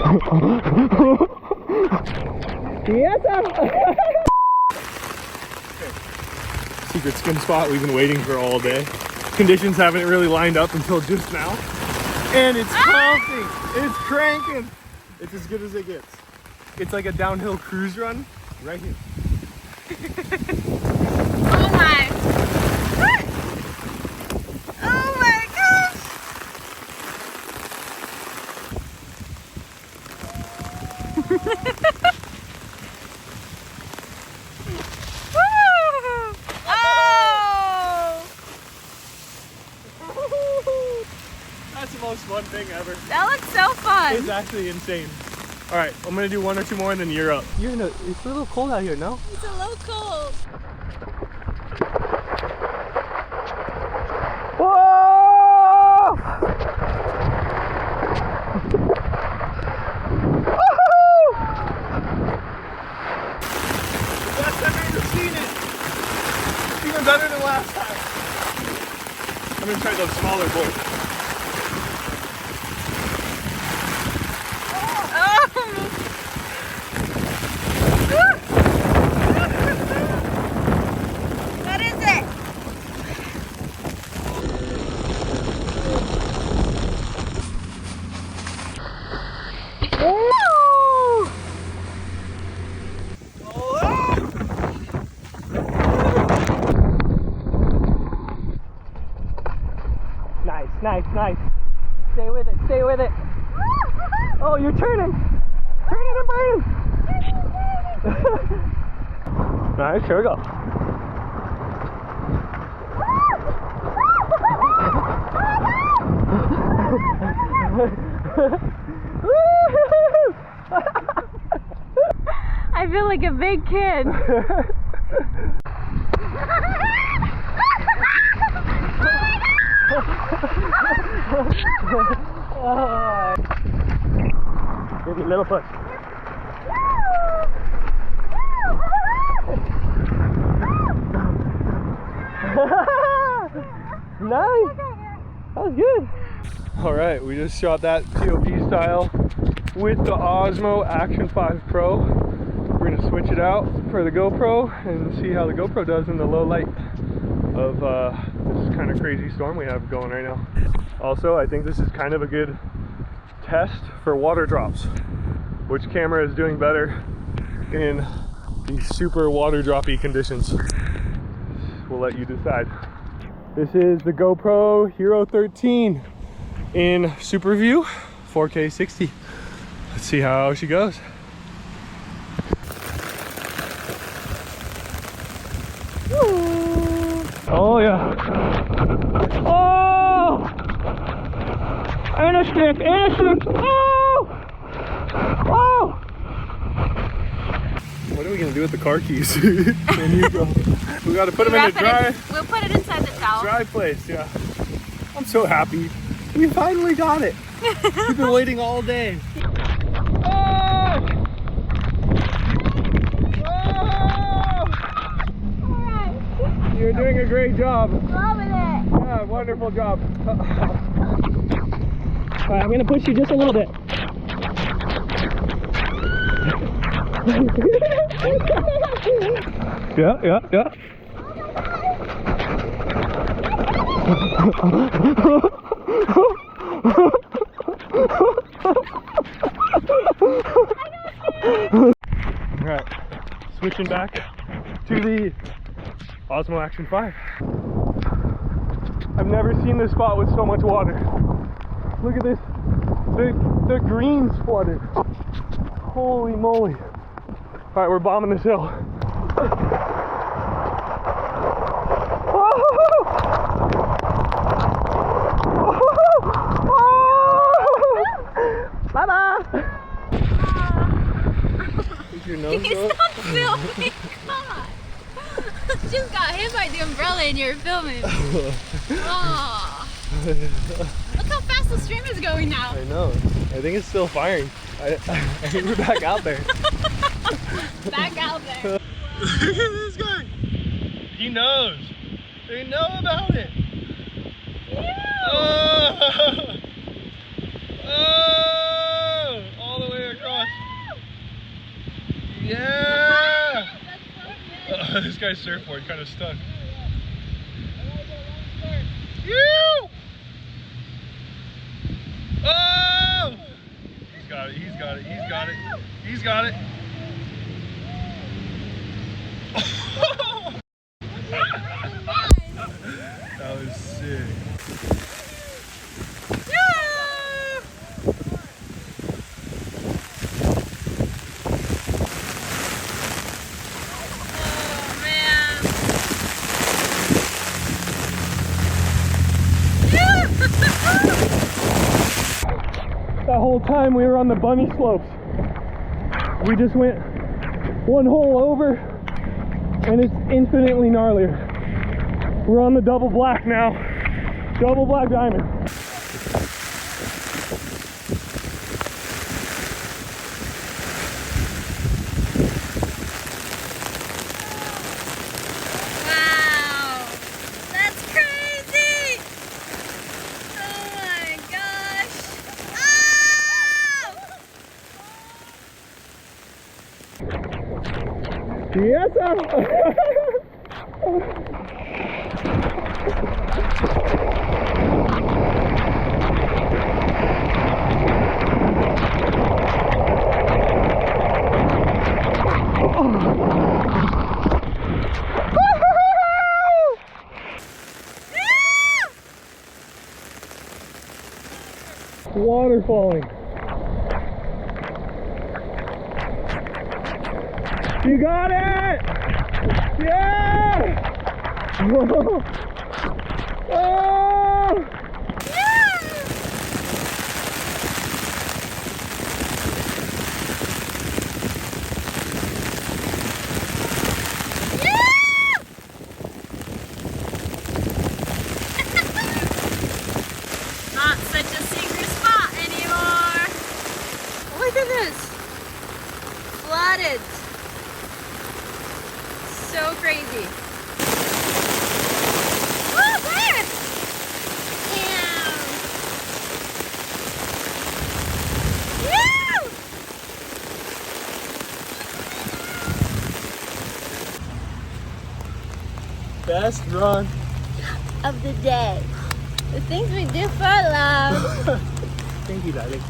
Yes, secret skim spot we've been waiting for all day. Conditions haven't really lined up until just now. And it's pumping, it's cranking. It's as good as it gets. It's like a downhill cruise run right here. Oh my. Oh my gosh. That's the most fun thing ever. That looks so fun. It's actually insane. All right, I'm gonna do one or two more and then you're up. It's a little cold out here, no? It's a little cold. Whoa! Woohoo! The best I've ever seen it. Even better than last time. I'm gonna try those smaller boards. What is it? Nice, nice, nice. Stay with it, stay with it. Oh, you're turning. Turning and burning. Nice, here we go. I feel like a big kid. Give me a little push. Nice. That was good. All right, we just shot that POV style with the Osmo Action 5 Pro. We're gonna switch it out for the GoPro and see how the GoPro does in the low light of this kind of crazy storm we have going right now. Also, I think this is kind of a good test for water drops. Which camera is doing better in these super water droppy conditions? We'll let you decide. This is the GoPro Hero 13 in Super View 4K 60. Let's see how she goes. Oh yeah. Oh! And a stick, and a stick. Oh! Oh! What are we gonna do with the car keys? When you go? We gotta put them in a dry. We'll put it inside the towel. Dry place, yeah. I'm so happy. We finally got it. We've been waiting all day. Oh! Oh! You're doing a great job. Loving it. Yeah, wonderful job. All right, I'm gonna push you just a little bit. Yeah, yeah, yeah. Alright, switching back to the Osmo Action 5. I've never seen this spot with so much water. Look at this. The green's flooded. Holy moly. Alright, we're bombing this hill. Bye-bye. Is your nose He's not filming. God. Just got hit by the umbrella and you're filming. Oh. Look how fast the stream is going now. I know. I think it's still firing. I think we're back out there. Back out there. Look at this guy. He knows. They know about it. Oh! Oh! All the way guy's surfboard kind of stuck. You! Oh! He's got it, he's got it, he's got it, he's got it. That was sick. That whole time we were on the bunny slopes, we just went one hole over and it's infinitely gnarlier. We're on the double black now, double black diamond. Wow, that's crazy! Oh my gosh! Oh! Yes, sir. Water falling. You got it! Yeah! Whoa. Oh! Not such a secret spot anymore. Look at this. Flooded. So crazy. Oh, where? Damn. Woo! Best run Of the day. The things we do for love. Thank you, darling.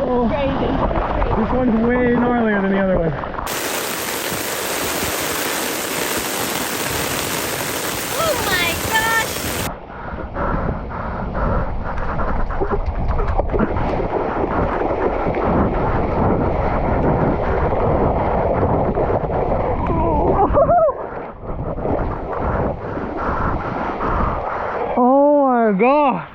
Oh, this one's way gnarlier than the other one. God.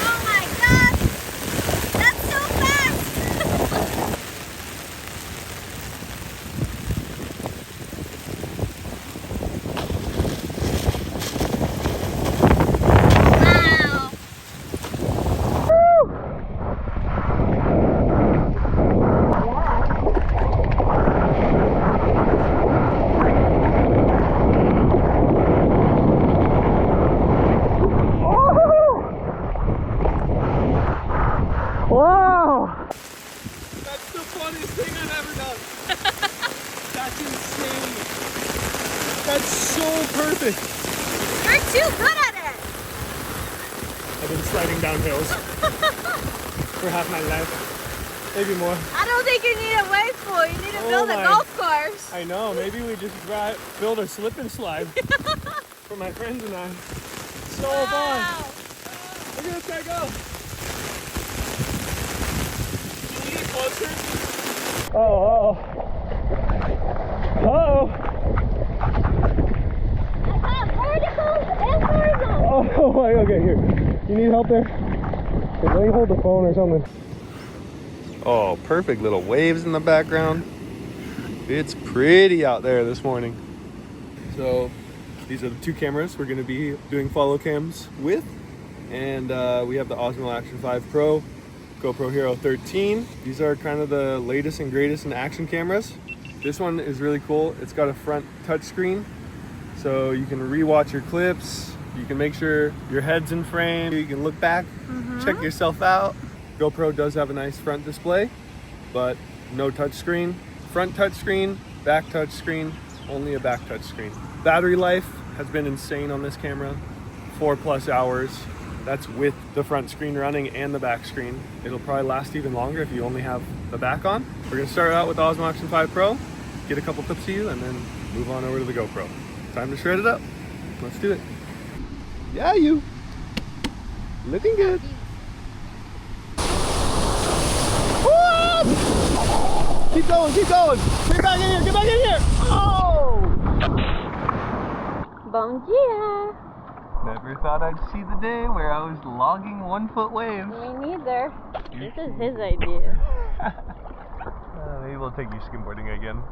Oh my gosh, that's so fast. Wow. Wow! That's the funniest thing I've ever done. That's insane. That's so perfect. You're too good at it. I've been sliding down hills for half my life. Maybe more. I don't think you need a wave pool. You need to build a golf course. I know. Maybe we just build a slip and slide for my friends and I. So fun. Look at this guy go. Can we get closer? Uh-oh. Uh-oh. I got vertical and horizontal. Oh my, okay, here. You need help there? Here, let me hold the phone or something. Oh, perfect little waves in the background. It's pretty out there this morning. So, These are the two cameras we're going to be doing follow cams with. And we have the Osmo Action 5 Pro, GoPro Hero 13. These are kind of the latest and greatest in action cameras. This one is really cool. It's got a front touchscreen, so you can rewatch your clips. You can make sure your head's in frame. You can look back, check yourself out. GoPro does have a nice front display, but no touchscreen. Front touchscreen, back touchscreen, only a back touchscreen. Battery life has been insane on this camera, 4+ hours. That's with the front screen running and the back screen. It'll probably last even longer if you only have the back on. We're gonna start out with the Osmo Action 5 Pro, get a couple clips of you, and then move on over to the GoPro. Time to shred it up. Let's do it. Yeah, you. Looking good. Keep going, keep going. Get back in here, get back in here. Oh! Bom dia. Never thought I'd see the day where I was logging 1-foot waves. Me neither. This is his idea. Maybe we'll take you skimboarding again.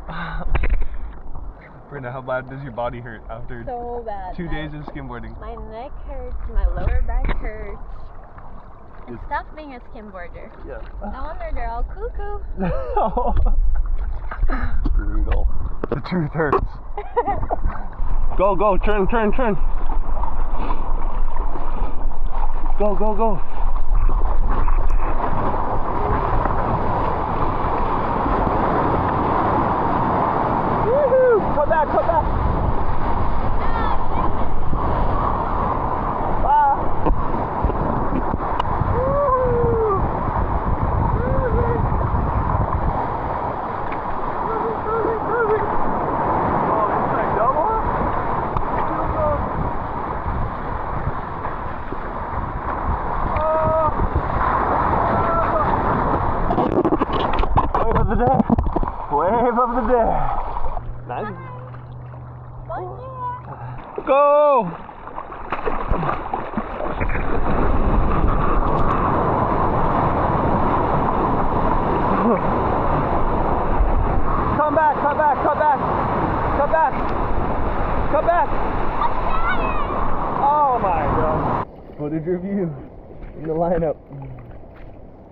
Bruna, how bad does your body hurt after So bad. 2 days of skimboarding? My neck hurts, my lower back hurts. Stop being a skimboarder. Yeah. No wonder they're all cuckoo. Brutal. The truth hurts. Go, go, turn, turn, turn. Go, go, go. Woohoo! Come back, come back. Wave of the day. Nice. Go! Come back, come back, come back. Come back. Come back. Oh my god. What is your view in the lineup?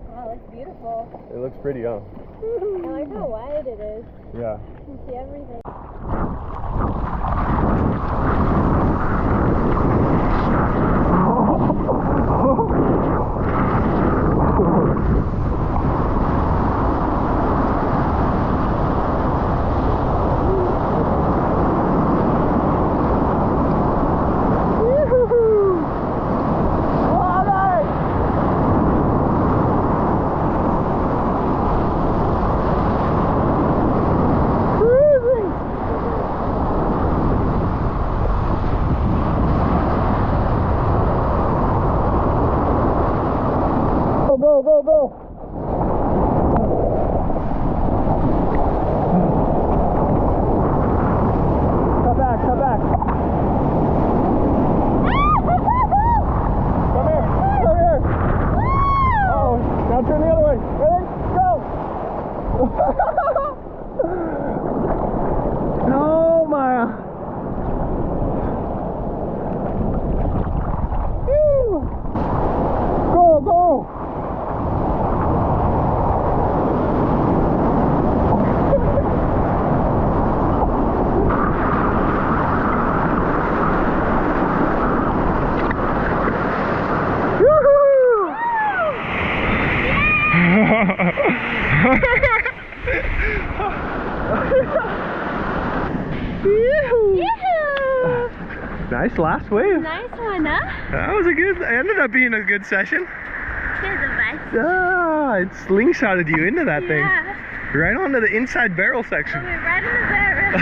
Wow, it's beautiful. It looks pretty, huh? I like how wide it is. Yeah. You can see everything. Go, go, go! Come back, come back! Come here, come here! Oh, now turn the other way. Ready? Go! No, Maya! Go, go! Nice last wave. Nice one, huh? That was a good, ended up being a good session. Here's the best. Ah, it slingshotted you into that thing. Yeah. Right onto the inside barrel section. Right in the barrel.